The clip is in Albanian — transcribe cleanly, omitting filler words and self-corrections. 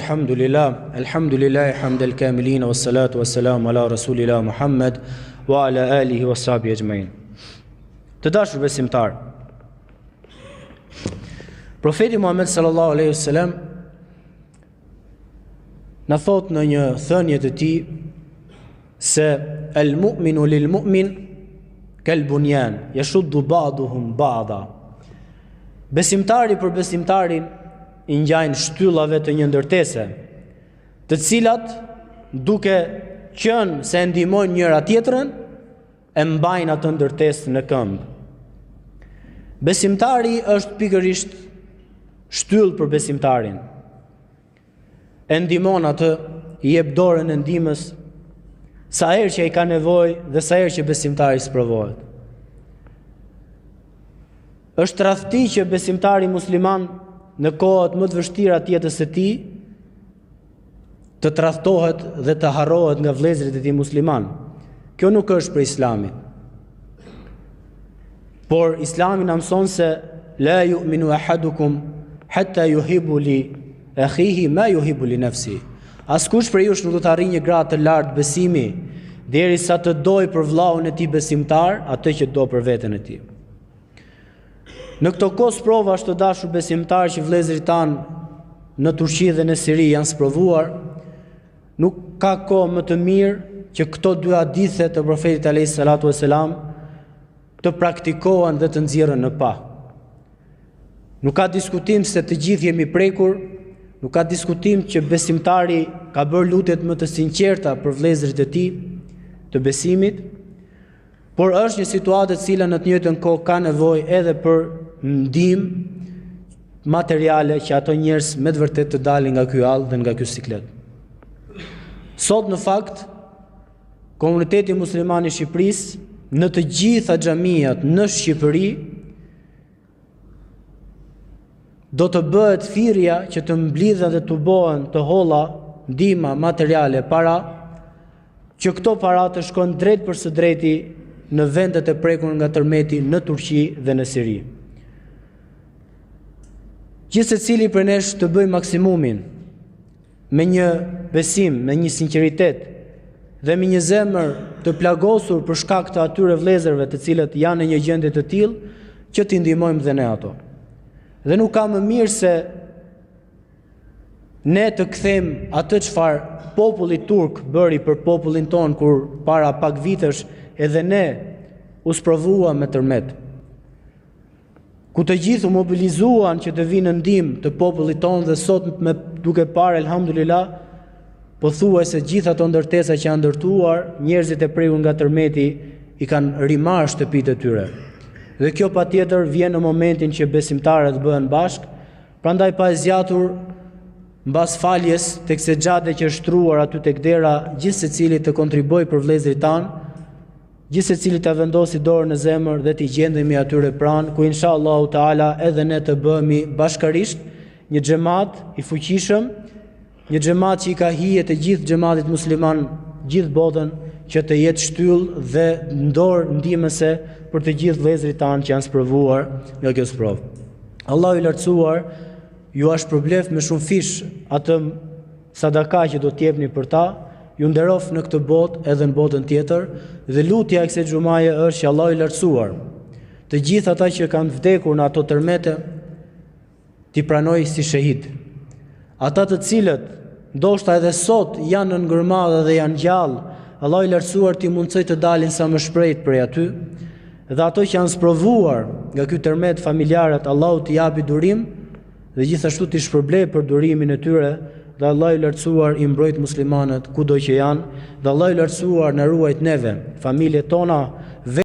Alhamdulillah, hamdal kamilin, wassalatu wassalamu ala rasulillah Muhammad wa ala alihi wa sahbihi ajmain. Të dashur besimtar, Profeti Muhammed sallallahu alaihi wasallam na thot në një thënie të tij se al-mu'minu lil-mu'min kal-bunyan yashuddu ba'duhum ba'da. Besimtari për besimtarin i ngjajnë shtyllave të një ndërtese, të cilat duke qenë se ndihmojnë njëra tjetrën, e mbajnë atë ndërtesë në këmbë. Besimtari është pikërisht shtyllë për besimtarin. E ndihmon atë, i jep dorën e ndihmës sa herë që ai ka nevojë dhe sa herë që besimtari sprovohet. Është tradhti që besimtari musliman në kohët më të vështira të jetës së tij të tradhtohet dhe të harrohet nga vëllezërit e tij musliman. Kjo nuk është për Islamin. Por Islami na mëson se la yu'minu ahadukum hatta yuhibbu li akhihi ma yuhibbu li nafsihi. Askush prej jush nuk do të arrijë një gradë të lartë besimi derisa të dojë për vllahun e tij besimtar atë që do për veten e tij. Në këto kohë sprovash të dashur besimtar që vëllezërit tanë në Turqi dhe në Siri janë sprovuar, nuk ka kohë më të mirë që këto dy hadithe të profetit alayhis salatu vesselam të praktikohen dhe të nxjerrën në pa. Nuk ka diskutim se të gjithë jemi prekur, nuk ka diskutim që besimtari ka bërë lutjet më të sinqerta për vëllezërit e tij të besimit, por është një situatë e cila në të njëjtën kohë ka nevojë edhe për ndihmë materiale që ato njerëz me të vërtetë të dalin nga ky hall dhe nga ky siklet. Sot në fakt komuniteti musliman i Shqipërisë në të gjitha xhamiat në Shqipëri do të bëhet thirrja që të mblidhen dhe të bëhen të holla ndihma materiale para që këto para të shkojnë drejt për së drejti në vendet e prekur nga tërmeti në Turqi dhe në Siri. Gjithë secili për nesh të bëj maksimumin me një besim, me një sinqeritet dhe me një zemër të plagosur për shkak të atyre vëllezërve të cilët janë në një gjendje të tillë që t'i ndihmojmë dhe ne ato. Dhe nuk ka më mirë se ne të kthejmë atë çfarë populli turk bëri për popullin ton kur para pak vitesh edhe ne u sprovua me tërmet. Ku të gjithë u mobilizuan që të vinë në ndihmë të popullit ton dhe sot me duke parë elhamdulillah pothuajse gjithë ato ndërtesa që janë ndërtuar, njerëzit e prekur nga tërmeti i kanë rimarrë shtëpitë e tyre. Dhe kjo patjetër vjen në momentin që besimtarët bëhen bashk, prandaj pa e zgjatur mbas faljes tek sexhade që është shtruar aty tek dera, gjithë secili të kontribojë për vëllezërit tanë, gjithë secili të vendosi dorën në zemër dhe t'i gjendemi atyre pranë, ku inshallah taala edhe ne të bëhemi bashkarisht një xhamat i fuqishëm, një xhamat që i ka hije të gjithë xhamatit musliman, gjithë botën, që të jetë shtyllë dhe dorë ndihmëse për të gjithë vëllezërit tanë që janë sprovuar nga kjo sprovë. Allahu i lartësuar ju shpërblef me shumë fish atë sadaka që do t'jepni për ta, ju nderof në këtë botë edhe në botën tjetër, dhe lutja e kësaj xumaje është që Allahu i lartësuar të gjithë ata që kanë vdekur në ato tërmete t'i pranoj si shahid. Ata të cilët ndoshta edhe sot janë në ngërmadhe dhe janë gjallë, Allahu i lartësuar t'i mundsoj të dalin sa më shpejt prej aty, dhe ato që janë sprovuar nga ky tërmet familjarët, Allahu t'i japi durim dhe gjithashtu t'i shpërblej për durimin e tyre. Dhe Allah i lartësuar i mbrojt muslimanët kudo që janë, dhe Allah i lartësuar në ruajt neve, familjet tona